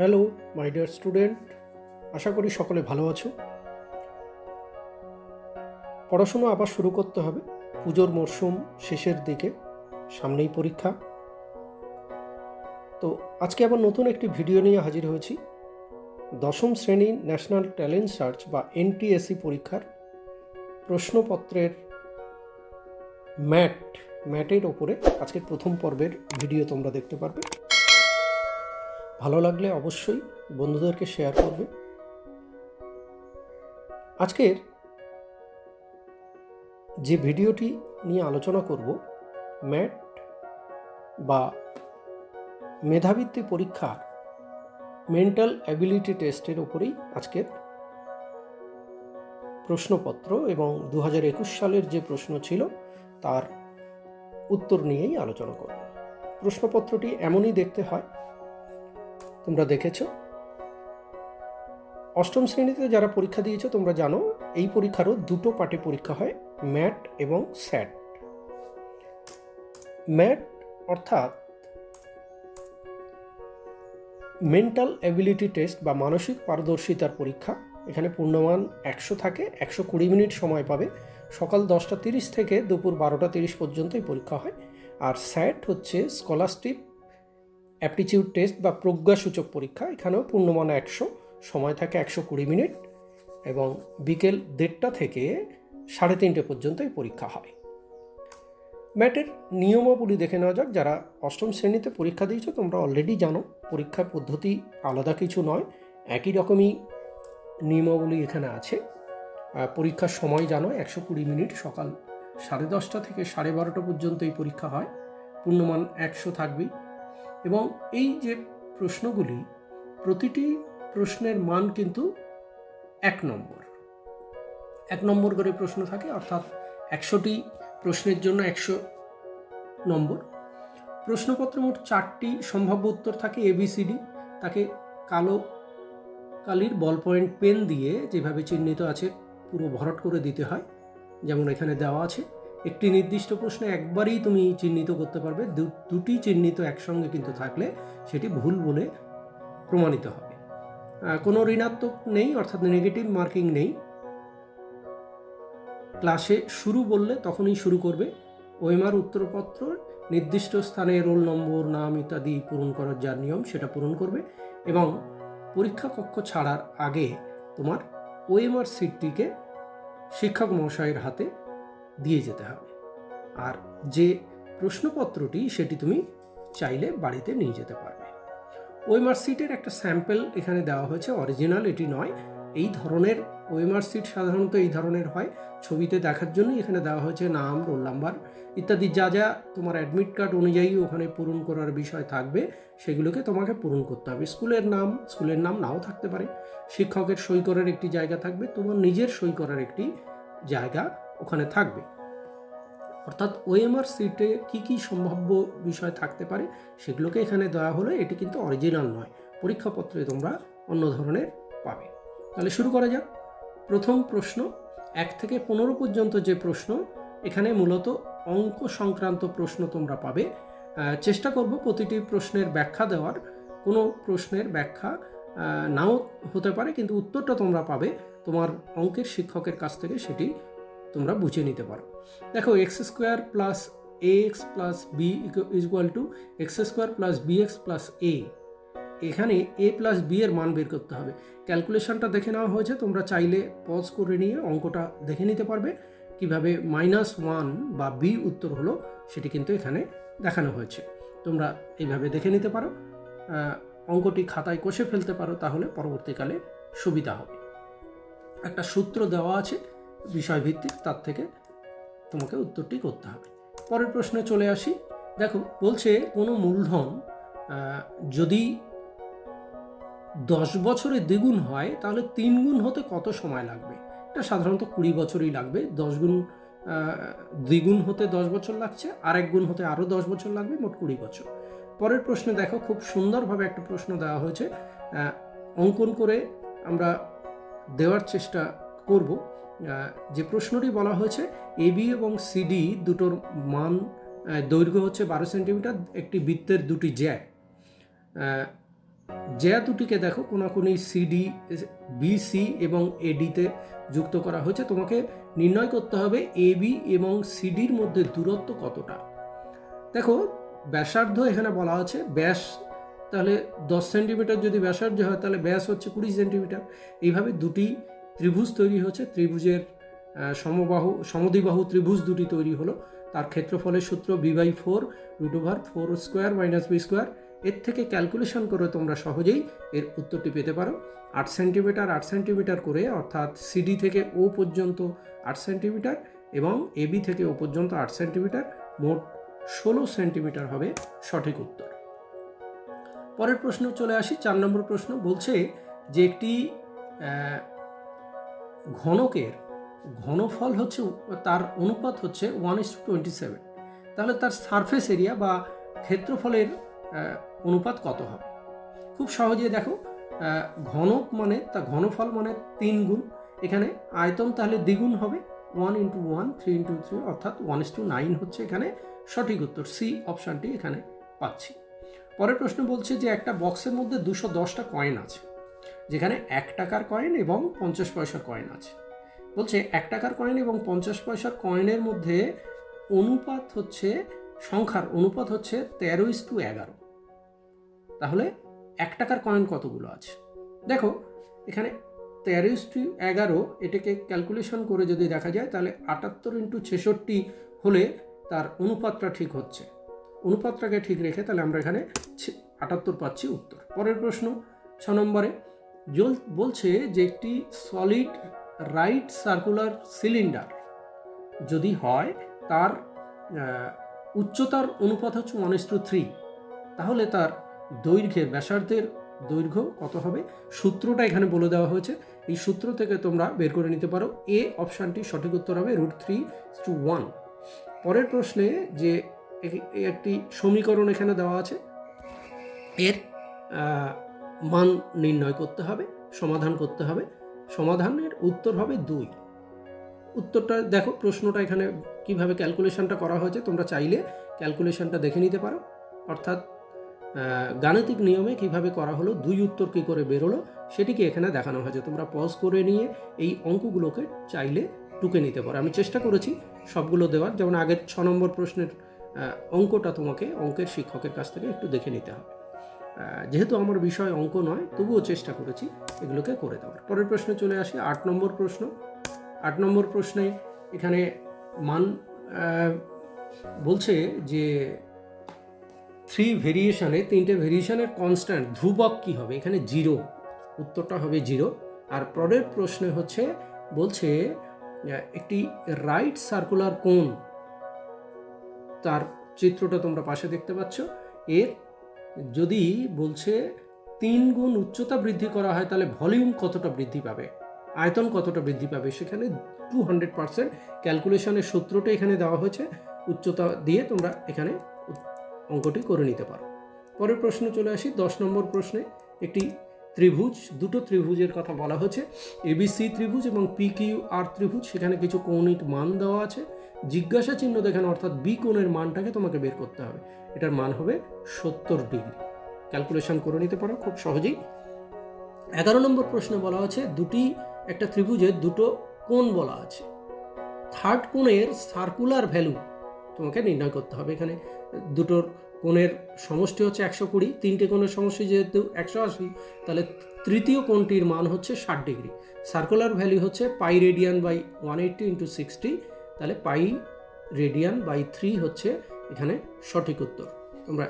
Hello my dear student, আশা করি সকলে ভালো আছো। পড়াশুনো আবার শুরু করতে হবে। পুজোর মরশুম শেষের দিকে, সামনেই পরীক্ষা। তো আজকে আবার নতুন একটি ভিডিও নিয়ে হাজির হয়েছি। দশম শ্রেণী ন্যাশনাল ট্যালেন্ট সার্চ বা এনটিএসসি পরীক্ষার প্রশ্নপত্রের ম্যাটের ওপরে আজকের প্রথম পর্বের ভিডিও তোমরা দেখতে পারবে। ভালো লাগলে অবশ্যই বন্ধুদেরকে শেয়ার করবে। আজকের যে ভিডিওটি নিয়ে আলোচনা করব, ম্যাট বা মেধাবৃত্তি পরীক্ষার মেন্টাল অ্যাবিলিটি টেস্টের উপরেই আজকের প্রশ্নপত্র এবং 2021 সালের যে প্রশ্ন ছিল তার উত্তর নিয়েই আলোচনা করব। প্রশ্নপত্রটি এমনই দেখতে হয়, তোমরা দেখেছ। অষ্টম শ্রেণীতে যারা পরীক্ষা দিয়েছো তোমরা জানো এই পরীক্ষারও দুটো পার্টে পরীক্ষা হয়, ম্যাট এবং স্যাট। ম্যাট অর্থাৎ মেন্টাল অ্যাবিলিটি টেস্ট বা মানসিক পারদর্শিতার পরীক্ষা। এখানে পূর্ণমান 100 থাকে, 120 মিনিট সময় পাবে। সকাল 10টা 30 থেকে দুপুর 12টা 30 পর্যন্ত এই পরীক্ষা হয়। আর স্যাট হচ্ছে স্কলাস্টিক অ্যাপটিটিউড টেস্ট বা প্রজ্ঞাসূচক পরীক্ষা। এখানেও পূর্ণমান 100, সময় থাকে 120 মিনিট এবং বিকেল 1:30 থেকে 3:30 পর্যন্ত এই পরীক্ষা হয়। ম্যাটের নিয়মাবলী দেখে নেওয়া যাক। যারা অষ্টম শ্রেণীতে পরীক্ষা দিয়েছো তোমরা অলরেডি জানো পরীক্ষার পদ্ধতি আলাদা কিছু নয়, একই রকমই নিয়মাবলী এখানে আছে। পরীক্ষার সময় জানো 120 মিনিট, সকাল 10:30 থেকে 12:30 পর্যন্ত এই পরীক্ষা হয়। পূর্ণমান 100 থাকবেই এবং এই যে প্রশ্নগুলি, প্রতিটি প্রশ্নের মান কিন্তু 1 নম্বর করে প্রশ্ন থাকে, অর্থাৎ 100টি প্রশ্নের জন্য 100 নম্বর। প্রশ্নপত্রে মোট 4টি সম্ভাব্য উত্তর থাকে ABCD। তাকে কালো কালির বল পয়েন্ট পেন দিয়ে যেভাবে চিহ্নিত আছে পুরো ভরাট করে দিতে হয়, যেমন এখানে দেওয়া আছে। একটি নির্দিষ্ট প্রশ্নে একবারই তুমি চিহ্নিত করতে পারবে, দুটি চিহ্নিত একসঙ্গে কিন্তু থাকলে সেটি ভুল বলে প্রমাণিত হবে। কোনো ঋণাত্মক নেই, অর্থাৎ নেগেটিভ মার্কিং নেই। ক্লাসে শুরু বললে তখনই শুরু করবে। ওএমআর উত্তরপত্র নির্দিষ্ট স্থানে রোল নম্বর, নাম ইত্যাদি পূরণ করার যা নিয়ম সেটা পূরণ করবে এবং পরীক্ষা কক্ষ ছাড়ার আগে তোমার ওএমআর সিটটিকে শিক্ষক মহাশয়ের হাতে দিয়ে যেতে হবে। আর যে প্রশ্নপত্রটি সেটি তুমি চাইলে বাড়িতে নিয়ে যেতে পারবে। ওএমআর সিটের একটা স্যাম্পল এখানে দেওয়া হয়েছে, অরিজিনাল এটি নয়। এই ধরনের ওএমআর সিট সাধারণত এই ধরনের হয়, ছবিতে দেখার জন্যই এখানে দেওয়া হয়েছে নাম, রোল নাম্বার ইত্যাদি যা যা তোমার অ্যাডমিট কার্ড অনুযায়ী ওখানে পূরণ করার বিষয় থাকবে সেগুলোকে তোমাকে পূরণ করতে হবে। স্কুলের নাম নাও থাকতে পারে, শিক্ষকের সই করার একটি জায়গা থাকবে, তোমার নিজের সই করার একটি জায়গা ওখানে থাকবে। অর্থাৎ ওএমআর সিটে কি কি সম্ভাব্য বিষয় থাকতে পারে সেগুলোকে এখানে দেওয়া হলো। এটি কিন্তু অরিজিনাল নয়, পরীক্ষাপত্রে তোমরা অন্য ধরনের পাবে। তাহলে শুরু করা যাক। প্রথম প্রশ্ন 1 থেকে 15 পর্যন্ত যে প্রশ্ন, এখানে মূলত অঙ্ক সংক্রান্ত প্রশ্ন তোমরা পাবে। চেষ্টা করব প্রতিটি প্রশ্নের ব্যাখ্যা দেওয়ার। কোনো প্রশ্নের ব্যাখ্যা নাও হতে পারে, কিন্তু উত্তরটা তোমরা পাবে তোমার অঙ্কের শিক্ষকের কাছ থেকে, সেটি তোমরা বুঝে নিতে পারো। দেখো, x² plus ax plus b equal to x² plus bx plus a। এখানে a প্লাস b এর মান বের করতে হবে। ক্যালকুলেশনটা দেখে নেওয়া হয়েছে, তোমরা চাইলে পজ করে নিয়ে অঙ্কটা দেখে নিতে পারবে কিভাবে -1 বা b উত্তর হলো, সেটি কিন্তু এখানে দেখানো হয়েছে। তোমরা এইভাবে দেখে নিতে পারো, অঙ্কটি খাতায় কষে ফেলতে পারো, তাহলে পরবর্তীকালে সুবিধা হবে। একটা সূত্র দেওয়া আছে বিষয়ভিত্তিক, তার থেকে তোমাকে উত্তরটি করতে হবে। পরের প্রশ্নে চলে আসি। দেখো, বলছে কোনো মূলধন যদি 10 বছরে দ্বিগুণ হয় তাহলে 3 গুণ হতে কত সময় লাগবে? এটা সাধারণত 20 বছরই লাগবে। 10 গুণ দ্বিগুণ হতে 10 বছর লাগছে, আর 1 গুণ হতে আরও 10 বছর লাগবে, মোট 20 বছর। পরের প্রশ্নে দেখো, খুব সুন্দরভাবে একটা প্রশ্ন দেওয়া হয়েছে, অঙ্কন করে আমরা দেওয়ার চেষ্টা করব। যে প্রশ্নটি বলা হয়েছে, AB এবং CD দুটোর মান দৈর্ঘ্য হচ্ছে 12 সেন্টিমিটার, একটি বৃত্তের দুটি জ্যা জ্যা দুটিকে দেখো কোনাকুনি সিডি, বিসি এবং এডিতে যুক্ত করা হয়েছে। তোমাকে নির্ণয় করতে হবে এবি এবং সিডির মধ্যে দূরত্ব কতটা। দেখো ব্যাসার্ধ এখানে বলা আছে, ব্যাস তাহলে 10 সেন্টিমিটার যদি ব্যাসার্ধ হয় তাহলে ব্যাস হচ্ছে 20 সেন্টিমিটার। এইভাবে দুটি ত্রিভুজ তৈরি হচ্ছে, ত্রিভুজের সমদ্বিবাহু ত্রিভুজ দুটি তৈরি হলো। তার ক্ষেত্রফলের সূত্র b/4 √4 square minus B square. এর থেকে ক্যালকুলেশন করে তোমরা সহজেই এর উত্তরটি পেতে পারো। 8 সেন্টিমিটার 8 সেন্টিমিটার করে, অর্থাৎ সিডি থেকে ও পর্যন্ত 8 সেন্টিমিটার এবং এবি থেকে ও পর্যন্ত 8 সেন্টিমিটার, মোট 16 সেন্টিমিটার হবে সঠিক উত্তর। পরের প্রশ্ন চলে আসি, 4 নম্বর প্রশ্ন। বলছে যে একটি ঘনকের ঘনফল হচ্ছে, তার অনুপাত হচ্ছে 1:27, তাহলে তার সারফেস এরিয়া বা ক্ষেত্রফলের অনুপাত কত হবে? খুব সহজে দেখো, ঘনক মানে তা ঘনফল মানে 3 গুণ, এখানে আয়তন তাহলে দ্বিগুণ হবে, 1 × 1 3 × 3 অর্থাৎ 1:9 হচ্ছে এখানে সঠিক উত্তর। সি অপশানটি এখানে পাচ্ছি। পরের প্রশ্ন বলছে যে একটা বক্সের মধ্যে 210টা কয়েন আছে, যেখানে 1 টাকার কয়েন এবং 50 পয়সার কয়েন আছে। বলছে 1 টাকার কয়েন এবং 50 পয়সার কয়েনের মধ্যে অনুপাত হচ্ছে, সংখ্যার অনুপাত হচ্ছে 13:11। তাহলে 1 টাকার কয়েন কতগুলো আছে? দেখো এখানে 13:11, এটাকে ক্যালকুলেশন করে যদি দেখা যায় তাহলে 78 × 66 হলে তার অনুপাতটা ঠিক হচ্ছে। অনুপাতটাকে ঠিক রেখে তাহলে আমরা এখানে 78 পাচ্ছি উত্তর। পরের প্রশ্ন 6 নম্বরে বলছে যে একটি সলিড রাইট সার্কুলার সিলিন্ডার যদি হয়, তার উচ্চতার অনুপাত হচ্ছে 1:3, তাহলে তার দৈর্ঘ্যের ব্যাসার্ধের দৈর্ঘ্য কত হবে? সূত্রটা এখানে বলে দেওয়া হয়েছে, এই সূত্র থেকে তোমরা বের করে নিতে পারো। এ অপশানটি সঠিক উত্তর হবে √3:1। পরের প্রশ্নে যে একটি সমীকরণ এখানে দেওয়া আছে, এর মান নির্ণয় করতে হবে, সমাধান করতে হবে। সমাধানের উত্তর হবে 2। উত্তরটা দেখো, প্রশ্নটা এখানে কিভাবে ক্যালকুলেশনটা করা হয়েছে তোমরা চাইলে ক্যালকুলেশনটা দেখে নিতে পারো, অর্থাৎ গাণিতিক নিয়মে কিভাবে করা হলো, 2 উত্তর কী করে বেরোলো সেটিকে এখানে দেখানো হয়েছে। তোমরা পজ করে নিয়ে এই অঙ্কগুলোকে চাইলে টুকে নিতে পারো। আমি চেষ্টা করেছি সবগুলো দেওয়ার, যেমন আগের 6 নম্বর প্রশ্নের অঙ্কটা তোমাকে অঙ্কের শিক্ষকের কাছ থেকে একটু দেখে নিতে হবে। যেহেতু আমার বিষয় অঙ্ক নয়, তবুও চেষ্টা করেছি এগুলোকে করে দেওয়ার। পরের প্রশ্নে চলে আসি, 8 নম্বর প্রশ্ন। 8 নম্বর প্রশ্নে এখানে মান বলছে যে 3 ভেরিয়েশনে, 3টে ভেরিয়েশনের কনস্ট্যান্ট ধ্রুবক কী হবে? এখানে 0, উত্তরটা হবে 0। আর পরের প্রশ্নে হচ্ছে বলছে একটি রাইট সার্কুলার কোন, তার চিত্রটা তোমরা পাশে দেখতে পাচ্ছ। এর যদি বলছে 3 গুণ উচ্চতা বৃদ্ধি করা হয় তাহলে ভলিউম কতটা বৃদ্ধি পাবে, আয়তন কতটা বৃদ্ধি পাবে, সেখানে 200% ক্যালকুলেশনের সূত্রটা এখানে দেওয়া হয়েছে। উচ্চতা দিয়ে তোমরা এখানে অঙ্কটি করে নিতে পারো। পরের প্রশ্ন চলে আসি, 10 নম্বর প্রশ্নে একটি ত্রিভুজ, দুটো ত্রিভুজের কথা বলা হয়েছে, ABC ত্রিভুজ এবং PQR ত্রিভুজ। সেখানে কিছু কৌণিক মান দেওয়া আছে, জিজ্ঞাসা চিহ্ন দেখানো, অর্থাৎ বি কোণের মানটাকে তোমাকে বের করতে হবে। এটার মান হবে 70 ডিগ্রি। ক্যালকুলেশন করে নিতে পারো খুব সহজেই। 11 নম্বর প্রশ্নে বলা আছে একটা ত্রিভুজের দুটো কোণ বলা আছে, থার্ড কোণের সার্কুলার ভ্যালু তোমাকে নির্ণয় করতে হবে। এখানে দুটোর কোণের সমষ্টি হচ্ছে 120, 3টে কোণের সমষ্টি যেহেতু 180, তাহলে তৃতীয় কোণটির মান হচ্ছে 60 ডিগ্রি। সার্কুলার ভ্যালু হচ্ছে পাই রেডিয়ান বাই 180 × 60, তাহলে পাই রেডিয়ান বাই 3 হচ্ছে এখানে সঠিক উত্তর। তোমরা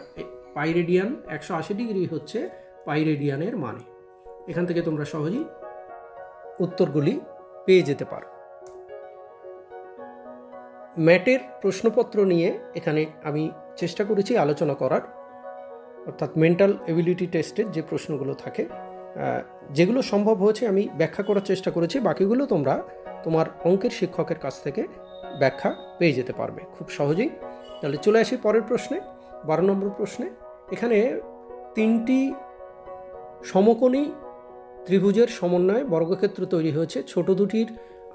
পাই রেডিয়ান 180 ডিগ্রি হচ্ছে পাই রেডিয়ানের মানে, এখান থেকে তোমরা সহজেই উত্তরগুলি পেয়ে যেতে পারো। ম্যাটের প্রশ্নপত্র নিয়ে এখানে আমি চেষ্টা করেছি আলোচনা করার, অর্থাৎ মেন্টাল এবিলিটি টেস্টের যে প্রশ্নগুলো থাকে, যেগুলো সম্ভব হয়েছে আমি ব্যাখ্যা করার চেষ্টা করেছি। বাকিগুলো তোমরা তোমার অঙ্কের শিক্ষকের কাছ থেকে ব্যাখ্যা পেয়ে যেতে পারবে খুব সহজেই। তাহলে চলে আসি পরের প্রশ্নে, 12 নম্বর প্রশ্নে। এখানে 3টি সমকোণী ত্রিভুজের সমন্বয়ে বর্গক্ষেত্র তৈরি হয়েছে। ছোট দুটির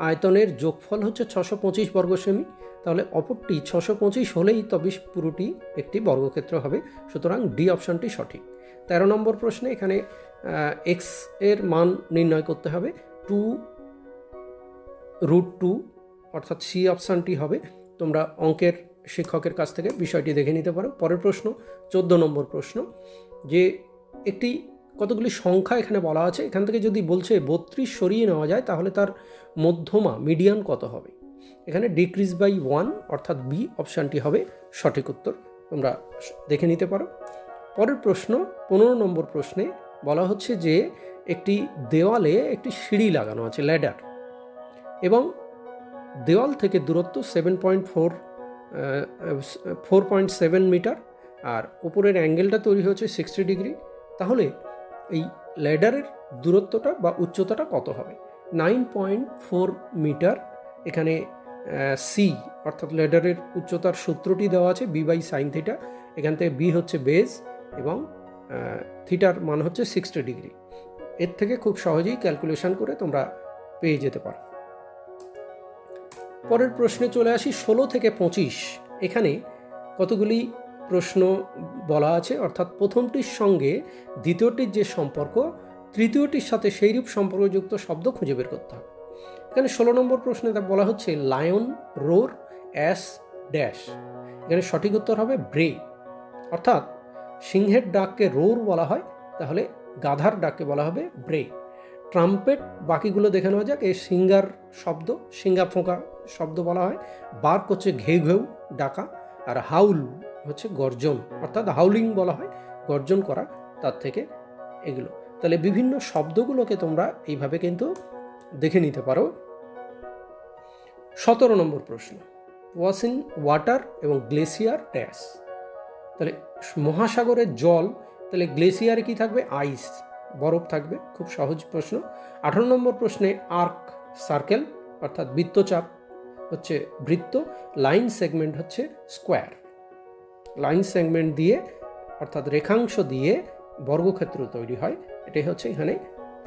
আয়তনের যোগফল হচ্ছে 625 বর্গ সেমি, তাহলে অপরটি 625 হলেই তবে পুরোটি একটি বর্গক্ষেত্র হবে। সুতরাং ডি অপশানটি সঠিক। 13 নম্বর প্রশ্নে এখানে এক্স এর মান নির্ণয় করতে হবে, 2√2, অর্থাৎ সি অপশানটি হবে। তোমরা অঙ্কের শিক্ষকের কাছ থেকে বিষয়টি দেখে নিতে পারো। পরের প্রশ্ন 14 নম্বর প্রশ্ন, যে একটি কতগুলি সংখ্যা এখানে বলা আছে, এখান থেকে যদি বলছে 32 সরিয়ে নেওয়া যায় তাহলে তার মধ্যমা মিডিয়ান কত হবে। এখানে ডিক্রিজ বাই 1 অর্থাৎ বি অপশানটি হবে সঠিক উত্তর, তোমরা দেখে নিতে পারো। পরের প্রশ্ন 15 নম্বর প্রশ্নে বলা হচ্ছে যে একটি দেওয়ালে একটি সিঁড়ি লাগানো আছে, ল্যাডার, এবং দেওয়াল থেকে দূরত্ব 4.7 মিটার, আর উপরের অ্যাঙ্গেলটা তৈরি হচ্ছে 60 ডিগ্রি। তাহলে এই ল্যাডারের দূরত্বটা বা উচ্চতাটা কত হবে? 9.4 মিটার। এখানে সি অর্থাৎ ল্যাডারের উচ্চতার সূত্রটি দেওয়া আছে, বি বাই সাইন থিটা। এখান থেকে বি হচ্ছে বেজ এবং থিটার মান হচ্ছে 60 ডিগ্রি। এর থেকে খুব সহজেই ক্যালকুলেশন করে তোমরা পেয়ে যেতে পারো। পরের প্রশ্নে চলে আসি 16 থেকে 25। এখানে কতগুলি প্রশ্ন বলা আছে, অর্থাৎ প্রথমটির সঙ্গে দ্বিতীয়টির যে সম্পর্ক, তৃতীয়টির সাথে সেইরূপ সম্পর্কযুক্ত শব্দ খুঁজে বের করতে হবে। এখানে 16 নম্বর প্রশ্নে বলা হচ্ছে লায়ন রোর অ্যাস ড্যাশ। এখানে সঠিক উত্তর হবে ব্রে, অর্থাৎ সিংহের ডাককে রোর বলা হয়, তাহলে গাধার ডাককে বলা হবে ব্রে। ট্রাম্পেট, বাকিগুলো দেখে নেওয়া যাক। এই সিঙ্গার শব্দ, সিঙ্গা ফোঁকা শব্দ বলা হয়। বার্ক হচ্ছে ঘেউ ঘেউ ডাকা, আর হাউল হচ্ছে গর্জন, অর্থাৎ হাউলিং বলা হয় গর্জন করা, তার থেকে এগুলো। তাহলে বিভিন্ন শব্দগুলোকে তোমরা এইভাবে কিন্তু দেখে নিতে পারো। 17 নম্বর প্রশ্ন, ওয়াশ ইন ওয়াটার এবং গ্লেসিয়ার ড্যাশ। তাহলে মহাসাগরের জল, তাহলে গ্লেসিয়ারে কি থাকবে? আইস, বরফ থাকবে। খুব সহজ প্রশ্ন। 18 নম্বর প্রশ্নে আর্ক সার্কেল, অর্থাৎ বৃত্তচাপ হচ্ছে বৃত্ত, লাইন সেগমেন্ট হচ্ছে স্কোয়ার। লাইন সেগমেন্ট দিয়ে অর্থাৎ রেখাংশ দিয়ে বর্গক্ষেত্র তৈরি হয়। এটাই হচ্ছে এখানে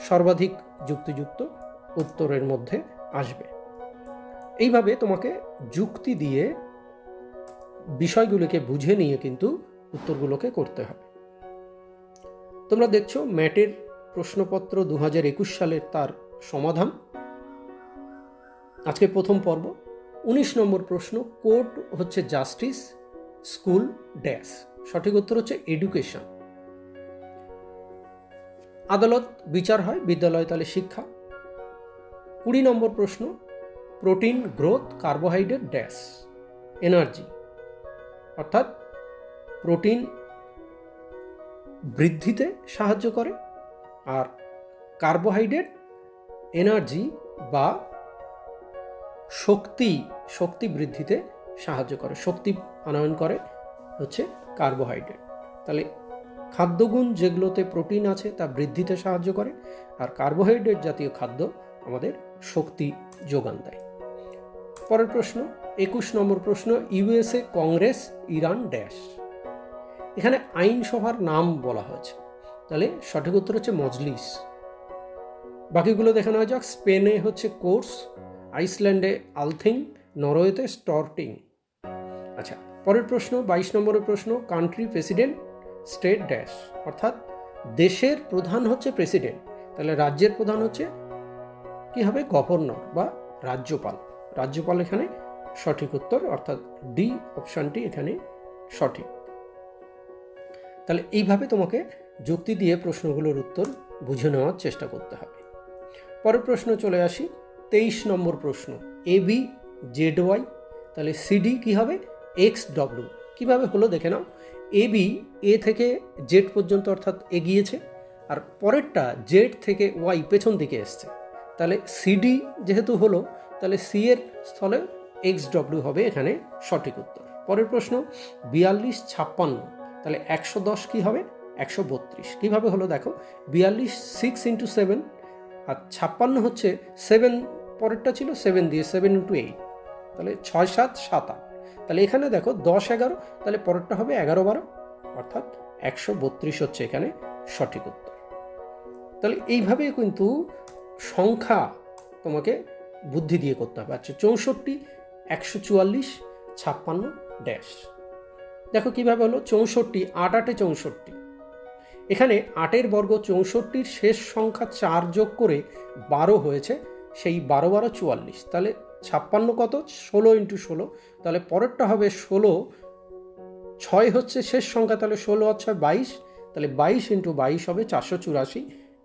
সর্বাধিক যুক্তিযুক্ত উত্তরের মধ্যে আসবে। এইভাবে তোমাকে যুক্তি দিয়ে বিষয়গুলোকে বুঝে নিয়ে কিন্তু উত্তরগুলোকে করতে হবে। তোমরা দেখছো ম্যাটের প্রশ্নপত্র 2021 সালের তার সমাধান। আজকে প্রথম পর্ব। 19 নম্বর প্রশ্ন, কোর্ট হচ্ছে জাস্টিস, স্কুল ড্যাশ। সঠিক উত্তর হচ্ছে এডুকেশন। আদালত বিচার হয়, বিদ্যালয় তাহলে শিক্ষা। 20 নম্বর প্রশ্ন, protein growth, carbohydrate dash energy, অর্থাৎ প্রোটিন বৃদ্ধিতে সাহায্য করে, আর কার্বোহাইড্রেট এনার্জি বা শক্তি বৃদ্ধিতে সাহায্য করে, শক্তি আনয়ন করে হচ্ছে কার্বোহাইড্রেট। তাহলে খাদ্যগুণ যেগুলোতে প্রোটিন আছে তা বৃদ্ধিতে সাহায্য করে, আর কার্বোহাইড্রেট জাতীয় খাদ্য আমাদের শক্তি যোগান দেয়। পরের প্রশ্ন 21 নম্বর প্রশ্ন, ইউএসএ কংগ্রেস, ইরান ড্যাশ। এখানে আইনসভার নাম বলা হয়েছে, তাহলে সঠিক উত্তর হচ্ছে মজলিস। বাকিগুলো দেখে নেওয়া যাক। স্পেনে হচ্ছে কোর্স, আইসল্যান্ডে আলথিং, নরওয়েতে স্টর্টিং। আচ্ছা, পরের প্রশ্ন 22 নম্বরের প্রশ্ন, কান্ট্রি প্রেসিডেন্ট, স্টেট ড্যাশ, অর্থাৎ দেশের প্রধান হচ্ছে প্রেসিডেন্ট, তাহলে রাজ্যের প্রধান হচ্ছে কি হবে? গভর্নর বা রাজ্যপাল। রাজ্যপাল এখানে সঠিক উত্তর, অর্থাৎ ডি অপশানটি এখানে সঠিক। তাহলে এইভাবে তোমাকে যুক্তি দিয়ে প্রশ্নগুলোর উত্তর বুঝে নেওয়ার চেষ্টা করতে হবে। পরের প্রশ্ন চলে আসি 23 নম্বর প্রশ্ন, এবি জেড ওয়াই, তাহলে সিডি কি হবে? X W. কীভাবে হলো দেখে নাও। এবি এ থেকে জেড পর্যন্ত অর্থাৎ এগিয়েছে, আর পরেরটা জেড থেকে ওয়াই পেছন দিকে এসছে, তাহলে সিডি যেহেতু হলো, তাহলে সি এর স্থলে এক্স ডব্লিউ হবে এখানে সঠিক উত্তর। পরের প্রশ্ন 42 56, তাহলে 110 কি হবে? 132। কীভাবে হলো দেখো, 42 6 × 7, আর 56 হচ্ছে 7, পরেরটা ছিল 7 দিয়ে, 7 × 8, তাহলে 6 7 7 8। তাহলে এখানে দেখো 10 11, তাহলে পরেরটা হবে 11 12, অর্থাৎ 132 হচ্ছে এখানে সঠিক উত্তর। তাহলে এইভাবে কিন্তু সংখ্যা তোমাকে বুদ্ধি দিয়ে করতে হবে। আচ্ছা, 64 144 56 ড্যাশ। দেখো কিভাবে হলো, 64 8 8 64, এখানে 8 বর্গ 64 শেষ সংখ্যা 4 যোগ করে 12 হয়েছে, সেই 12 12 44, তাহলে 56 কত 16 ইন্টু 16, তাহলে পরেরটা হবে 16, 6 হচ্ছে শেষ সংখ্যা, তাহলে 16 আর 6 22, তাহলে 22 ইন্টু 22 হবে 484।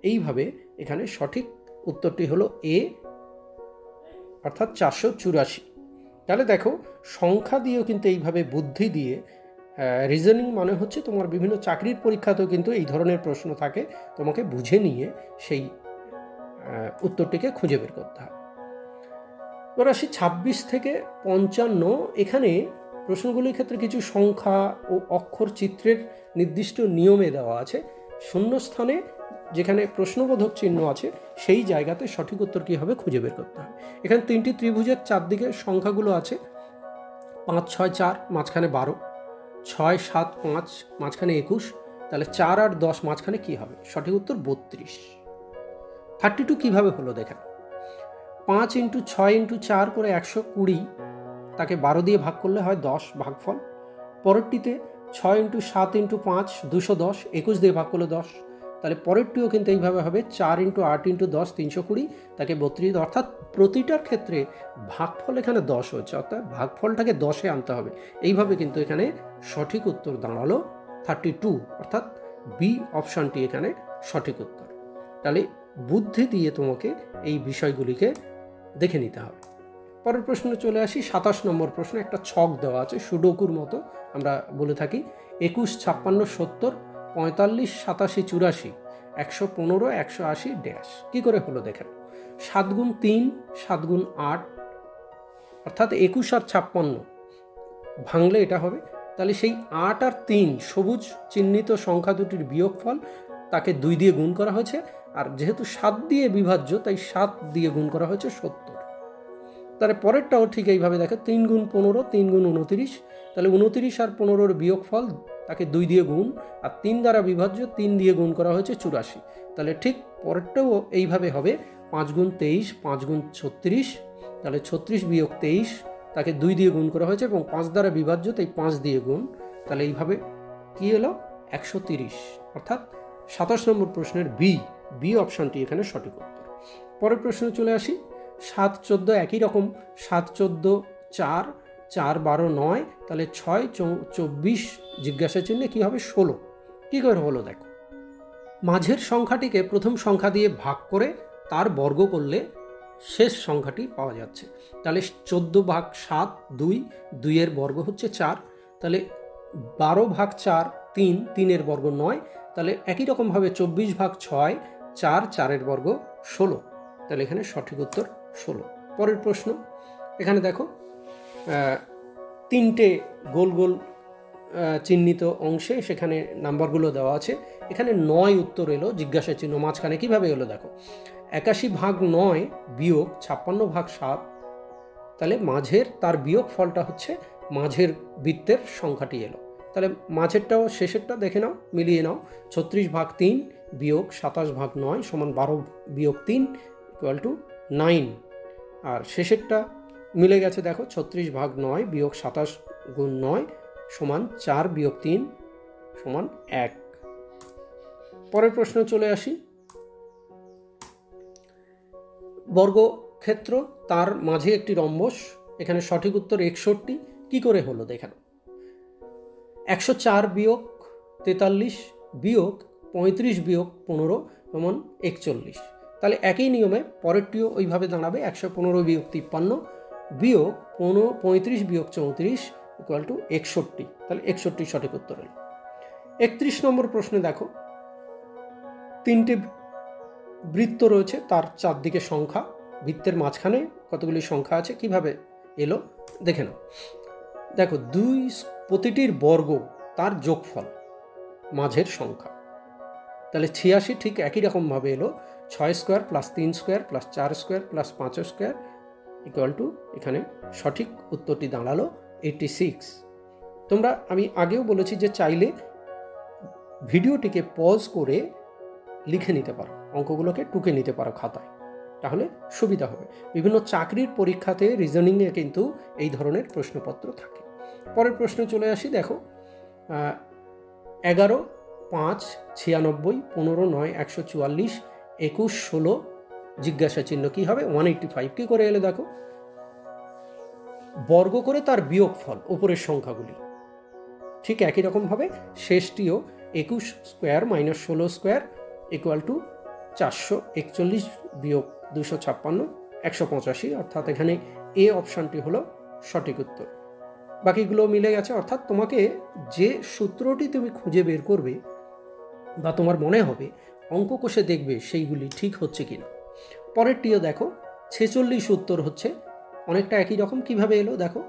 এইভাবে এখানে সঠিক উত্তরটি হলো এ, অর্থাৎ 484। তাহলে দেখো সংখ্যা দিয়েও কিন্তু এইভাবে বুদ্ধি দিয়ে রিজনিং মানে হচ্ছে তোমার বিভিন্ন চাকরির পরীক্ষাতেও কিন্তু এই ধরনের প্রশ্ন থাকে, তোমাকে বুঝে নিয়ে সেই উত্তরটিকে খুঁজে বের করতে হবে। এবার আসি 26 থেকে 55। এখানে প্রশ্নগুলির ক্ষেত্রে কিছু সংখ্যা ও অক্ষর চিত্রের নির্দিষ্ট নিয়মে দেওয়া আছে। শূন্যস্থানে যেখানে প্রশ্নবোধক চিহ্ন আছে সেই জায়গাতে সঠিক উত্তর কী হবে খুঁজে বের করতে হবে। এখানে 3টি ত্রিভুজের চারদিকে সংখ্যাগুলো আছে, 5 6 4 মাঝখানে 12, 6 7 5 মাঝখানে 21, তাহলে 4 আর 10 মাঝখানে কী হবে? সঠিক উত্তর 32। 32 কীভাবে হলো দেখেন, 5 ইন্টু 6 ইন্টু 4 করে 120, তাকে 12 দিয়ে ভাগ করলে হয় 10 ভাগফল। পরেরটিতে 6 ইন্টু 7 ইন্টু 5 210, 21 দিয়ে ভাগ করলে 10, তাহলে পরেরটিও কিন্তু এইভাবে হবে 4 ইন্টু 8 ইন্টু 10 320, তাকে 32, অর্থাৎ প্রতিটার ক্ষেত্রে ভাগফল এখানে 10 হচ্ছে, অর্থাৎ ভাগফলটাকে 10-এ আনতে হবে। এইভাবে কিন্তু এখানে সঠিক উত্তর দাঁড়ালো 32, অর্থাৎ বি অপশানটি এখানে সঠিক উত্তর। তাহলে বুদ্ধি দিয়ে তোমাকে এই বিষয়গুলিকে দেখে নিতে হবে। পরের প্রশ্নে চলে আসি, 27 নম্বর প্রশ্ন। একটা ছক দেওয়া আছে, সুডোকুর মতো আমরা বলে থাকি। 21 56 70 45 87 84 115 180 ড্যাশ। কী করে হলো দেখেন, 7 গুণ 3 7 গুণ 8, অর্থাৎ 21 আর 56 ভাঙলে এটা হবে। তাহলে সেই 8 আর 3 সবুজ চিহ্নিত সংখ্যা দুটির বিয়োগফল, তাকে 2 দিয়ে গুণ করা হয়েছে, আর যেহেতু 7 দিয়ে বিভাজ্য তাই 7 দিয়ে গুণ করা হয়েছে 70। তাহলে পরেরটাও ঠিক এইভাবে দেখো, 3 গুণ 15 3 গুণ 29, তাহলে 29 আর 15-র বিয়োগফল, তাকে 2 দিয়ে গুণ, আর 3 দ্বারা বিভাজ্য 3 দিয়ে গুণ করা হয়েছে 84। তাহলে ঠিক পরেরটাও এইভাবে হবে, 5 গুণ 23 5 গুণ 36, তাহলে 36 বিয়োগ 23, তাকে 2 দিয়ে গুণ করা হয়েছে এবং 5 দ্বারা বিভাজ্য তাই 5 দিয়ে গুণ, তাহলে এইভাবে কী এলো 130, অর্থাৎ 27 নম্বর প্রশ্নের বি অপশানটি এখানে সঠিক উত্তর। পরের প্রশ্নে চলে আসি, 7 14 একই রকম, 7 14 4 4 12 9, তাহলে 6 24 জিজ্ঞাসা চিহ্নে কী হবে 16। কী করে হলো দেখো, মাঝের সংখ্যাটিকে প্রথম সংখ্যা দিয়ে ভাগ করে তার বর্গ করলে শেষ সংখ্যাটি পাওয়া যাচ্ছে। তাহলে 14 ভাগ 7 2, 2-এর বর্গ হচ্ছে 4, তাহলে 12 ভাগ 4 3, 3-এর বর্গ 9, তাহলে একই রকমভাবে 24 ভাগ 6 4, 4-এর বর্গ 16, তাহলে এখানে সঠিক উত্তর 16। পরের প্রশ্ন, এখানে দেখো 3টে গোল গোল চিহ্নিত অংশে সেখানে নাম্বারগুলো দেওয়া আছে। এখানে 9 উত্তর এলো, জিজ্ঞাসা চিহ্ন মাঝখানে কীভাবে এলো দেখো, 81 ভাগ 9 বিয়োগ 56 ভাগ 7, তাহলে মাঝের তার বিয়োগ ফলটা হচ্ছে মাঝের বৃত্তের সংখ্যাটি এলো। তাহলে মাঝেরটাও শেষেরটা দেখে নাও, মিলিয়ে নাও, 36 ভাগ 3 বিয়োগ 27 ভাগ 9 সমান 12 বিয়োগ 3 ইকুয়াল টু 9, আর শেষেরটা মিলে গেছে দেখো, 36 ভাগ 9 বিয়োগ 27 গুণ 9 সমান 4 বিয়োগ 3 সমান 1। পরের প্রশ্ন চলে আসি, বর্গক্ষেত্র, তার মাঝে একটি রম্বস, এখানে সঠিক উত্তর 61। কি করে হলো দেখানো, 104 বিয়োগ 43 বিয়োগ 35 বিয়োগ 15 সমান 41, তাহলে একই নিয়মে পরেরটিও ওইভাবে দাঁড়াবে, 115 বিয়োগ 53 বিয়োগ 35 বিয়োগ 34 ইকুয়াল টু 61, তাহলে 61 সঠিক উত্তর হলো। 31 নম্বর প্রশ্নে দেখো, 3টে বৃত্ত রয়েছে, তার চারদিকে সংখ্যা, বৃত্তের মাঝখানে কতগুলি সংখ্যা আছে, কিভাবে এলো দেখে নাও। দেখো প্রতিটির বর্গ তার যোগফল মাঝের সংখ্যা, তাহলে 86 ঠিক একই রকমভাবে এলো, 6 square plus 3 square plus 4 square plus 5 square equal to, এখানে সঠিক উত্তরটি দাঁড়ালো 86। তোমরা, আমি আগেও বলেছি যে চাইলে ভিডিওটিকে পজ করে লিখে নিতে পারো, অঙ্কগুলোকে টুকে নিতে পারো খাতায়, তাহলে সুবিধা হবে। বিভিন্ন চাকরির পরীক্ষাতে রিজনিংয়ে কিন্তু এই ধরনের প্রশ্নপত্র থাকে। পরের প্রশ্নে চলে আসি, দেখো 11 5, 96, 15, 9, 144, 21, 16, জিজ্ঞাসা চিহ্ন কী হবে 185। কী করে এলো দেখো, বর্গ করে তার বিয়োগফল ওপরের সংখ্যাগুলি, ঠিক একই রকমভাবে শেষটিও 21 square minus 16 square equal to 441 বিয়োগ 256 185, অর্থাৎ এখানে এ অপশানটি হলো সঠিক উত্তর। বাকিগুলো মিলে গেছে, অর্থাৎ তোমাকে যে সূত্রটি তুমি খুঁজে বের করবে বা তোমার মনে হবে অঙ্ক কষে দেখবে সেইগুলি ঠিক হচ্ছে কিনা। পরেরটিও দেখো 46 উত্তর হচ্ছে অনেকটা একই রকম। কিভাবে এলো দেখো,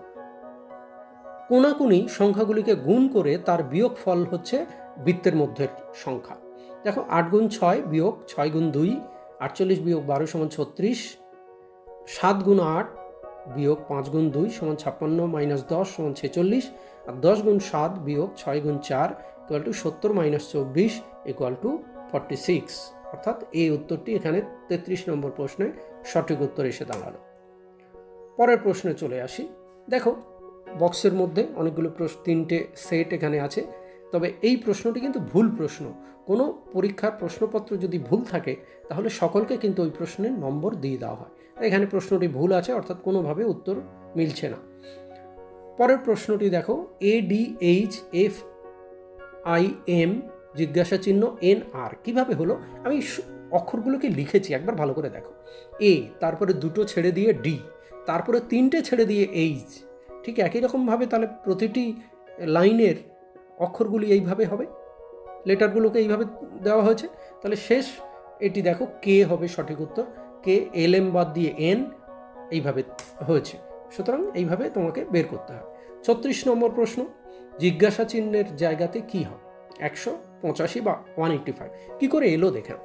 কোনাকুনি সংখ্যাগুলিকে গুণ করে তার বিয়োগ ফল হচ্ছে বৃত্তের মধ্যের সংখ্যা। দেখো 8 গুণ 6 বিয়োগ 6 গুণ 2, 48 বিয়োগ 12 সমান 36, 7 গুণ 8 বিয়োগ 5 গুণ 2 সমান 56 মাইনাস 10 সমান 46, আর 10 গুণ 7 বিয়োগ 6 গুণ 4 equal to 70 minus 24 equal to 46, অর্থাৎ এই উত্তরটি এখানে 33 নম্বর প্রশ্নে সঠিক উত্তর এসে দাঁড়ালো। পরের প্রশ্নে চলে আসি। দেখো বক্সের মধ্যে অনেকগুলো প্রশ্ন, 3টে সেট এখানে আছে, তবে এই প্রশ্নটি কিন্তু ভুল প্রশ্ন। কোনো পরীক্ষার প্রশ্নপত্র যদি ভুল থাকে তাহলে সকলকে কিন্তু ওই প্রশ্নের নম্বর দিয়ে দেওয়া হয়। এখানে প্রশ্নটি ভুল আছে, অর্থাৎ কোনোভাবে উত্তর মিলছে না। পরের প্রশ্নটি দেখো, ADHFIM জিজ্ঞাসা চিহ্ন NR কীভাবে হলো। আমি অক্ষরগুলোকে লিখেছি, একবার ভালো করে দেখো। এ, তারপরে দুটো ছেড়ে দিয়ে ডি, তারপরে 3টে ছেড়ে দিয়ে এইচ, ঠিক একই রকমভাবে তাহলে প্রতিটি লাইনের অক্ষরগুলি এইভাবে হবে, লেটারগুলোকে এইভাবে দেওয়া হয়েছে। তাহলে শেষ এটি দেখো কে হবে সঠিক উত্তর, কে, LM বাদ দিয়ে N এইভাবে হয়েছে। সুতরাং এইভাবে তোমাকে বের করতে হবে। 36 নম্বর প্রশ্ন, জিজ্ঞাসা চিহ্নের জায়গাতে কি হবে 185 বা 185, কি করে এলো দেখেন।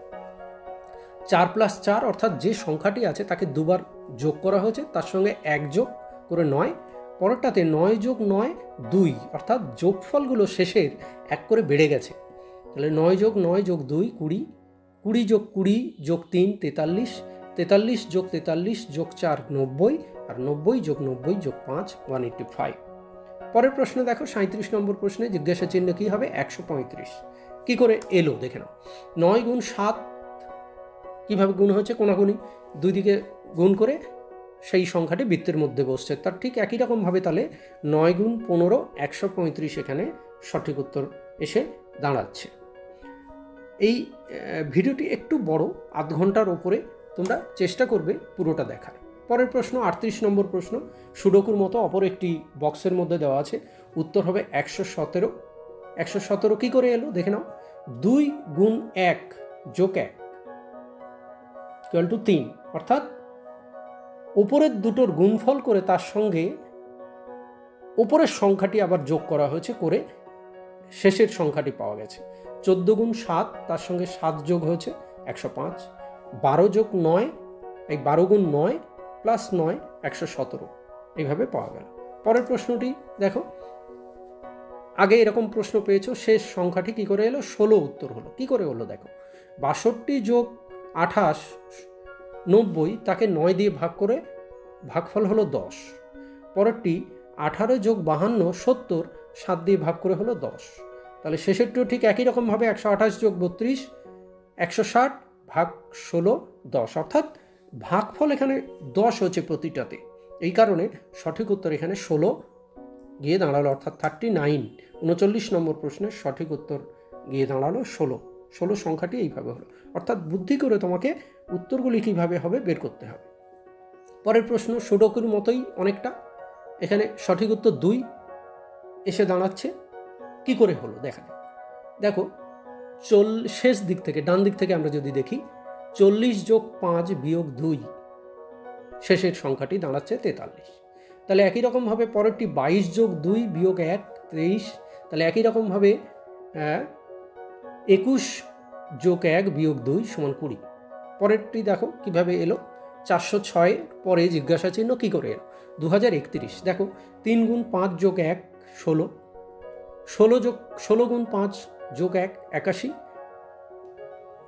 4 + 4 অর্থাৎ যে সংখ্যাটি আছে তাকে দুবার যোগ করা হয়েছে, তার সঙ্গে 1 যোগ করে 9, পরেরটাতে 9 যোগ 9 2, অর্থাৎ যোগফলগুলো শেষের 1 করে বেড়ে গেছে। তাহলে 9 যোগ 9 যোগ 2 20, 20 যোগ 20 যোগ 3 43, 43 যোগ 43 যোগ 4 90, আর 90 যোগ 90 যোগ 5 185। পরের প্রশ্নে দেখো 37 নম্বর প্রশ্নে জিজ্ঞাসা চিহ্ন কী হবে 135, কি করে এলো দেখে নাও। 9 গুণ 7 কীভাবে গুণ হয়েছে, কোনাকুনি দুই দিকে গুণ করে সেই সংখ্যাটি বৃত্তের মধ্যে বসছে, তার ঠিক একই রকমভাবে তাহলে 9 গুণ 15 135 এখানে সঠিক উত্তর এসে দাঁড়াচ্ছে। এই ভিডিওটি একটু বড়, আধ ঘন্টার ওপরে, তোমরা চেষ্টা করবে পুরোটা দেখার। পরের প্রশ্ন 38 নম্বর প্রশ্ন, সুডোকুর মতো অপর একটি বক্সের মধ্যে দেওয়া আছে, উত্তর হবে 117। 117 কী করে এলো দেখে নাও। 2 গুণ 1 যোগ 1 ইকুয়াল টু 3, অর্থাৎ উপরের দুটোর গুণফল করে তার সঙ্গে উপরের সংখ্যাটি আবার যোগ করা হয়েছে, করে শেষের সংখ্যাটি পাওয়া গেছে। 14 গুণ 7 তার সঙ্গে 7 যোগ হয়েছে 105, 12 যোগ 9 এই 12 গুণ 9 প্লাস 9 117 এইভাবে পাওয়া গেল। পরের প্রশ্নটি দেখো, আগে এরকম প্রশ্ন পেয়েছো, শেষ সংখ্যাটি কি করে এলো 16 উত্তর হলো। কি করে হলো দেখো, 62 যোগ 28 90, তাকে 9 দিয়ে ভাগ করে ভাগফল হলো 10। পরেরটি 18 যোগ 52 70, 7 দিয়ে ভাগ করে হলো 10। তাহলে শেষেরটিও ঠিক একই রকমভাবে 128 যোগ 32 160 ভাগ 16 10, অর্থাৎ ভাগফল এখানে 10 হচ্ছে প্রতিটাতে, এই কারণে সঠিক উত্তর এখানে 16 গিয়ে দাঁড়ালো, অর্থাৎ 39। 39 নম্বর প্রশ্নের সঠিক উত্তর গিয়ে দাঁড়ালো 16। 16 সংখ্যাটি এইভাবে হলো, অর্থাৎ বুদ্ধি করে তোমাকে উত্তরগুলি কীভাবে হবে বের করতে হবে। পরের প্রশ্ন সুডোকুর মতোই অনেকটা, এখানে সঠিক উত্তর 2 এসে দাঁড়াচ্ছে। কি করে হলো দেখা দেখো, শেষ দিক থেকে ডান দিক থেকে আমরা যদি দেখি, 40 যোগ 5 বিয়োগ 2 শেষের সংখ্যাটি দাঁড়াচ্ছে 43। তাহলে একই রকমভাবে পরেরটি 22 যোগ 2 বিয়োগ 1 23, তাহলে একই রকমভাবে 21 যোগ 1 বিয়োগ 2 সমান 20। পরেরটি দেখো কিভাবে এলো, 406 পরে জিজ্ঞাসা চিহ্ন কী করে এলো 2031। দেখো 3 গুণ 5 যোগ 1 16, 16 গুণ 5 যোগ 1 81,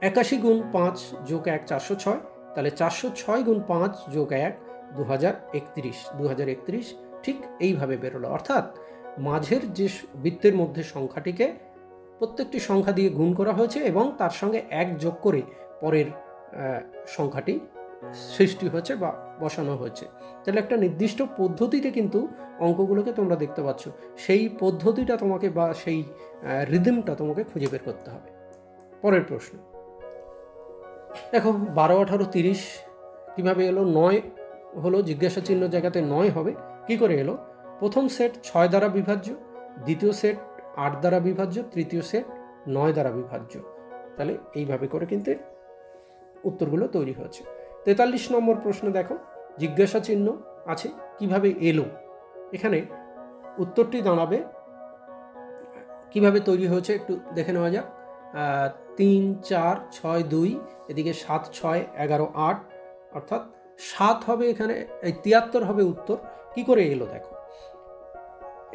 81 গুণ 5 যোগ 1 406, তাহলে 406 গুণ 5 যোগ 1 2031 ঠিক এইভাবে বেরোলো। অর্থাৎ মাঝের যে বৃত্তের মধ্যে সংখ্যাটিকে প্রত্যেকটি সংখ্যা দিয়ে গুণ করা হয়েছে এবং তার সঙ্গে 1 যোগ করে পরের সংখ্যাটি সৃষ্টি হয়েছে বা বসানো হয়েছে। তাহলে একটা নির্দিষ্ট পদ্ধতিতে কিন্তু অঙ্কগুলোকে তোমরা দেখতে পাচ্ছ, সেই পদ্ধতিটা তোমাকে বা সেই রিদমটা তোমাকে খুঁজে বের করতে হবে। পরের প্রশ্ন দেখো, 12, 18, 30 কীভাবে এলো? 9 হলো, জিজ্ঞাসা চিহ্ন জায়গাতে 9 হবে। কি করে এলো? প্রথম সেট 6 দ্বারা বিভাজ্য, দ্বিতীয় সেট 8 দ্বারা বিভাজ্য, তৃতীয় সেট 9 দ্বারা বিভাজ্য। তাহলে এইভাবে করে কিন্তু উত্তরগুলো তৈরি হয়েছে। 43 নম্বর প্রশ্ন দেখো, জিজ্ঞাসা চিহ্ন আছে, কিভাবে এলো? এখানে উত্তরটি দাঁড়াবে, কিভাবে তৈরি হয়েছে একটু দেখে নেওয়া যাক। 3, 4, 6, 2, এদিকে 7, 6, 11, 8, অর্থাৎ 7 হবে এখানে, এই 73 হবে উত্তর। কি করে এলো দেখো,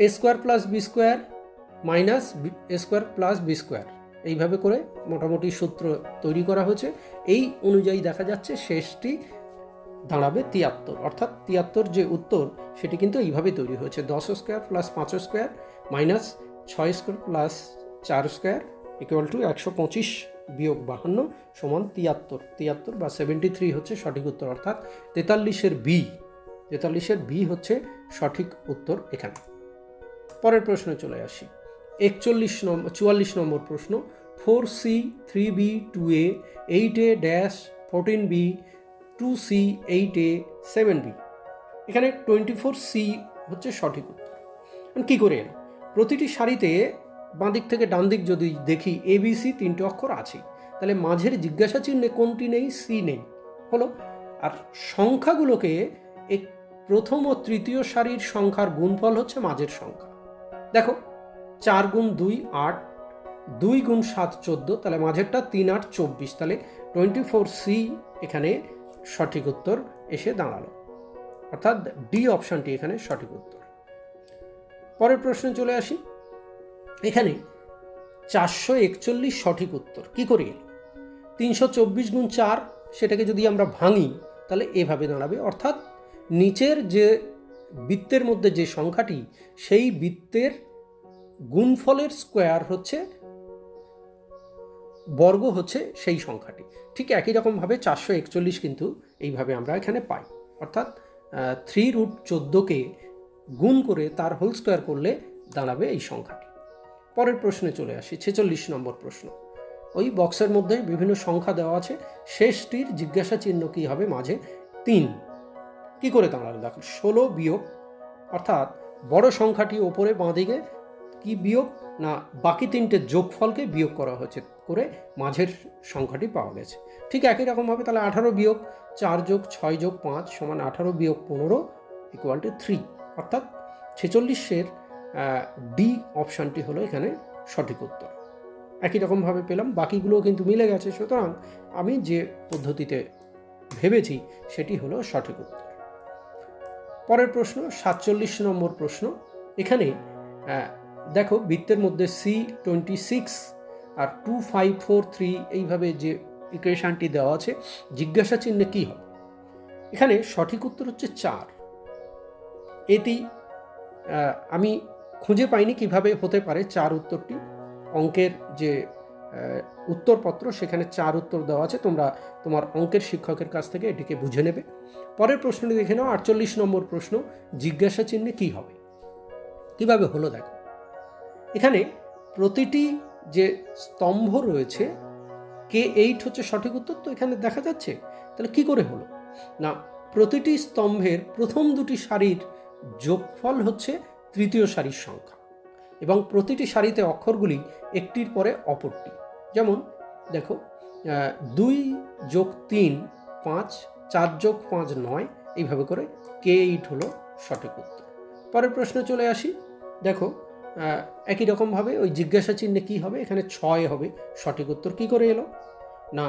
a square plus b square minus a square plus b square, এইভাবে করে মোটামুটি সূত্র তৈরি করা হয়েছে। এই অনুযায়ী দেখা যাচ্ছে শেষটি দাঁড়াবে 73, অর্থাৎ 73 যে উত্তর সেটি কিন্তু এইভাবে তৈরি হয়েছে। 10 square plus 5 square minus 6 square plus 4 square equal to 125 বিয়োগ 52 সমান 73 বা 73 হচ্ছে সঠিক উত্তর, অর্থাৎ 43-এর বি হচ্ছে সঠিক উত্তর এখানে। পরের প্রশ্নে চলে আসি। 44 নম্বর প্রশ্ন, 4C 3B 2A 8A dash 14B 2C 8A 7B। এখানে 24C হচ্ছে সঠিক উত্তর। কি করে এলো? প্রতিটি সারিতে বাঁ দিক থেকে ডান দিক যদি দেখি ABC 3টে অক্ষর আছে, তাহলে মাঝের জিজ্ঞাসা চিহ্নে কোনটি নেই? সি নেই হলো। আর সংখ্যাগুলোকে প্রথম ও তৃতীয় সারির সংখ্যার গুণফল হচ্ছে মাঝের সংখ্যা। দেখো, 4 গুণ 2 8, 2 গুণ 7 14, তাহলে মাঝেরটা 3 8 24, তাহলে 24C এখানে সঠিক উত্তর এসে দাঁড়ালো, অর্থাৎ ডি অপশানটি এখানে সঠিক উত্তর। পরের প্রশ্নে চলে আসি। এখানে 441 সঠিক উত্তর। কি করে এলো? 324 গুণ 4, সেটাকে যদি আমরা ভাঙি তাহলে এভাবে দাঁড়াবে, অর্থাৎ নিচের যে বৃত্তের মধ্যে যে সংখ্যাটি, সেই বৃত্তের গুণফলের স্কোয়ার হচ্ছে বর্গ হচ্ছে সেই সংখ্যাটি। ঠিক একই রকমভাবে 441 কিন্তু এইভাবে আমরা এখানে পাই, অর্থাৎ 3√14কে গুণ করে তার হোল স্কোয়ার করলে দাঁড়াবে এই সংখ্যাটি। পরের প্রশ্নে চলে আসি। 46 নম্বর প্রশ্ন, ওই বক্সের মধ্যে বিভিন্ন সংখ্যা দেওয়া আছে, শেষটির জিজ্ঞাসা চিহ্ন কি হবে? মাঝে 3। কি করে দাঁড়াবে? দেখো, 16 বিয়োগ, অর্থাৎ বড় সংখ্যাটি ওপরে বাঁ দিকে, কি বিয়োগ না বাকি 3টে যোগফলকে বিয়োগ করা হয়েছে করে মাঝের সংখ্যাটি পাওয়া গেছে। ঠিক একই রকমভাবে তাহলে 18 বিয়োগ 4 যোগ 6 যোগ 5 সমান 18 বিয়োগ 15 ইকুয়াল টু 3, অর্থাৎ 46-এর ডি অপশানটি হলো এখানে সঠিক উত্তর। একই রকমভাবে পেলাম, বাকিগুলোও কিন্তু মিলে গেছে, সুতরাং আমি যে পদ্ধতিতে ভেবেছি সেটি হলো সঠিক উত্তর। পরের প্রশ্ন 47 নম্বর প্রশ্ন। এখানে দেখো, বৃত্তের মধ্যে C26 আর 2 5 4 3 এইভাবে যে ইকুয়েশনটি দেওয়া আছে, জিজ্ঞাসা চিহ্নে কি হবে? এখানে সঠিক উত্তর হচ্ছে 4। এটি আমি খুঁজে পাইনি কিভাবে হতে পারে 4 উত্তরটি। অঙ্কের যে উত্তরপত্র সেখানে 4 উত্তর দেওয়া আছে, তোমরা তোমার অঙ্কের শিক্ষকের কাছ থেকে এটিকে বুঝে নেবে। পরের প্রশ্নটি দেখে নাও। 48 নম্বর প্রশ্ন, জিজ্ঞাসা চিহ্নে কি হবে? কিভাবে হলো দেখো, এখানে প্রতিটি যে স্তম্ভ রয়েছে K8 হচ্ছে সঠিক উত্তর, তো এখানে দেখা যাচ্ছে। তাহলে কি করে হলো না, প্রতিটি স্তম্ভের প্রথম দুটি সারির যোগফল হচ্ছে তৃতীয় সারির সংখ্যা, এবং প্রতিটি সারিতে অক্ষরগুলি একটির পরে অপরটি। যেমন দেখো, 2 যোগ 3 5, 4 যোগ 5 9, এইভাবে করে K8 হলো সঠিক উত্তর। পরের প্রশ্নে চলে আসি। দেখো, একই রকমভাবে ওই জিজ্ঞাসা চিহ্নে কি হবে? এখানে 6 হবে সঠিক উত্তর। কি করে এলো না,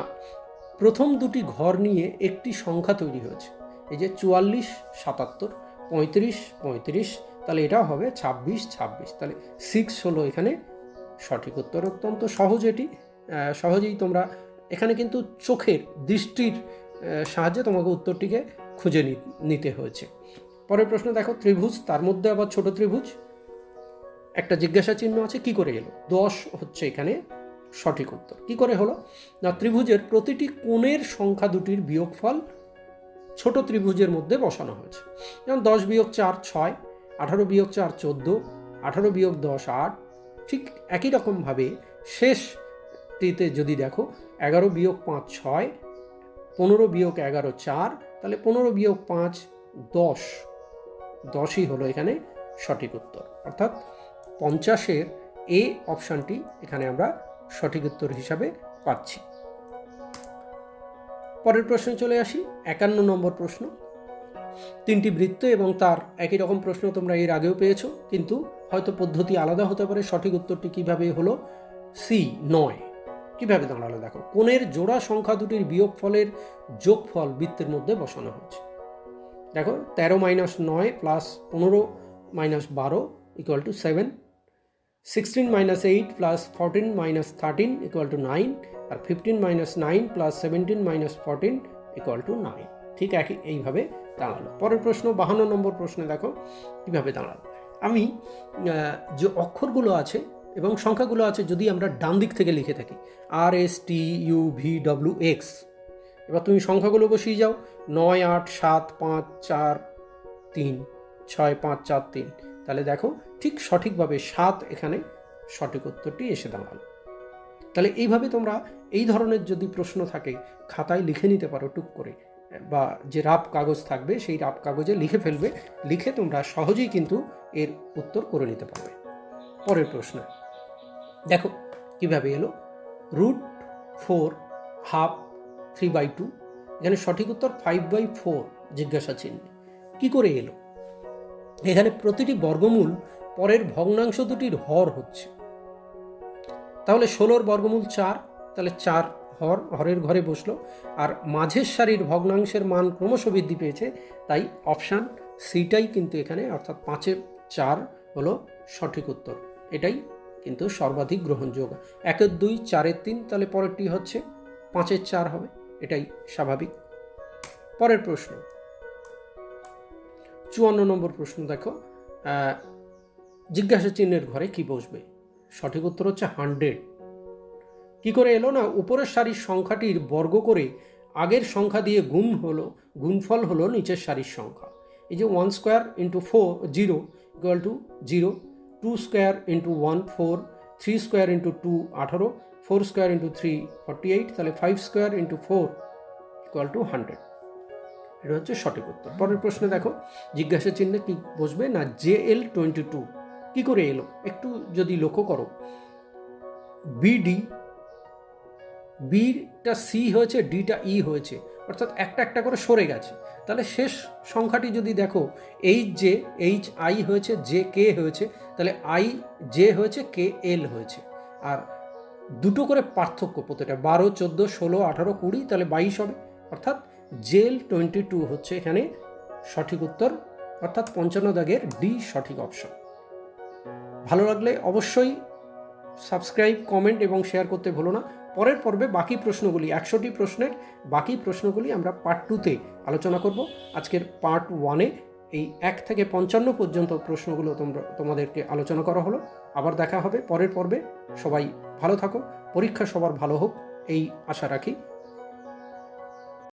প্রথম দুটি ঘর নিয়ে একটি সংখ্যা তৈরি হয়েছে, এই যে 44 77 35 35, তাহলে এটাও হবে 26 26, তাহলে 6 হলো এখানে সঠিক উত্তর। অত্যন্ত সহজ, এটি সহজেই তোমরা এখানে কিন্তু চোখের দৃষ্টির সাহায্যে তোমাকে উত্তরটিকে খুঁজে নিতে হয়েছে। পরের প্রশ্ন দেখো, ত্রিভুজ, তার মধ্যে আবার ছোট ত্রিভুজ, একটা জিজ্ঞাসা চিহ্ন আছে, কি করে এলো? 10 হচ্ছে এখানে সঠিক উত্তর। কি করে হলো? না, ত্রিভুজের প্রতিটি কোণের সংখ্যা দুটির বিয়োগফল ছোট ত্রিভুজের মধ্যে বসানো হয়েছে। যেমন 10 বিয়োগ 4 6, 18 বিয়োগ 4 14, 18 বিয়োগ 10 8। ঠিক একই রকমভাবে শেষটিতে যদি দেখো 11 বিয়োগ 5 6, 15 বিয়োগ 11 4, তাহলে 15 বিয়োগ 5 10, 10ই হলো এখানে সঠিক উত্তর। অর্থাৎ 50-এর এ অপশানটি এখানে আমরা সঠিক উত্তর হিসাবে পাচ্ছি। পরের প্রশ্নে চলে আসি, 51 নম্বর প্রশ্ন। 3টি বৃত্ত এবং তার একই রকম প্রশ্ন তোমরা এর আগেও পেয়েছো, কিন্তু হয়তো পদ্ধতি আলাদা হতে পারে। সঠিক উত্তরটি কিভাবে হলো? সি 9। কিভাবে দাঁড়ালো দেখো, কোণের জোড়া সংখ্যা দুটির বিয়োগফলের যোগফল বৃত্তের মধ্যে বসানো হয়েছে। দেখো 13 - 9 + 15 - 12 = 7, 16 - 8 + 14 - 13 = 9, আর 15 - 9 + 17 - 14 = 9। ঠিক এইভাবে দাঁড়ালো। পরের প্রশ্ন 52 নম্বর প্রশ্নে দেখো কিভাবে দাঁড়ালো। আমি যে অক্ষরগুলো আছে এবং সংখ্যাগুলো আছে যদি আমরা ডান দিক থেকে লিখে থাকি, RSTUVWX, এবার তুমি সংখ্যাগুলো বসিয়ে যাও, 9 8 7 5 4 3 6 5 4 3, তাহলে দেখো ঠিক সঠিকভাবে 7 এখানে সঠিক উত্তরটি এসে দাঁড়ালো। তাহলে এইভাবে তোমরা এই ধরনের যদি প্রশ্ন থাকে খাতায় লিখে নিতে পারো টুক করে, বা যে রাফ কাগজ থাকবে সেই রাফ কাগজে লিখে ফেলবে, লিখে তোমরা সহজেই কিন্তু এর উত্তর করে নিতে পারবে। পরের প্রশ্ন দেখো কিভাবে এলো। √4 ½ 3/2, এখানে সঠিক উত্তর 5/4 জিজ্ঞাসা চিহ্ন। কি করে এলো? এখানে প্রতিটি বর্গমূল পরের ভগ্নাংশ দুটির হর হচ্ছে। তাহলে 16 বর্গমূল 4, তাহলে 4 হরের ঘরে বসলো, আর মাঝের সারির ভগ্নাংশের মান ক্রমশ বৃদ্ধি পেয়েছে, তাই অপশান সিটাই কিন্তু এখানে, অর্থাৎ 5-এর 4 হলো সঠিক উত্তর। এটাই কিন্তু সর্বাধিক গ্রহণযোগ্য। 1-এর 2, 4-এর 3, তাহলে পরেরটি হচ্ছে 5-এর 4 হবে, এটাই স্বাভাবিক। পরের প্রশ্ন 54 নম্বর প্রশ্ন দেখো, জিজ্ঞাসা চিহ্নের ঘরে কি বসবে? সঠিক উত্তর হচ্ছে 100। কি করে এলো? না, উপরের সারির সংখ্যাটির বর্গ করে আগের সংখ্যা দিয়ে গুণফল হলো নিচের সারির সংখ্যা। এই যে 1 স্কোয়ার × 4 0 = 0, 2 স্কোয়ার × 1 4, 3 স্কোয়ার × 2 18, 4 স্কোয়ার × 3 48, তাহলে 5 স্কোয়ার × 4 = 100। এটা হচ্ছে সঠিক উত্তর। পরের প্রশ্নে দেখো জিজ্ঞাসা চিহ্নে কি বসবে? না, JL 22। কি করে এলো একটু যদি লক্ষ্য করো, BD, বিটা সি হয়েছে, ডিটা ই হয়েছে, অর্থাৎ একটা একটা করে সরে গেছে। তাহলে শেষ সংখ্যাটি যদি দেখো HI হয়েছে, JK হয়েছে, তাহলে IJ হয়েছে, KL হয়েছে, আর দুটো করে পার্থক্য প্রতিটা 12 14 16 18 20, তাহলে 22 হবে। অর্থাৎ JL 22 হচ্ছে এখানে সঠিক উত্তর, অর্থাৎ 55 দাগের ডি সঠিক অপশন। ভালো লাগলে অবশ্যই সাবস্ক্রাইব, কমেন্ট এবং শেয়ার করতে ভুলো না। পরের পর্বে বাকি প্রশ্নগুলি, 100টি প্রশ্নের বাকি প্রশ্নগুলি আমরা পার্ট 2-তে আলোচনা করব। আজকের পার্ট 1-এ এই 1 থেকে 55 পর্যন্ত প্রশ্নগুলো তোমাদেরকে আলোচনা করা হলো। আবার দেখা হবে পরের পর্বে। সবাই ভালো থাকো, পরীক্ষা সবার ভালো হোক এই আশা রাখি।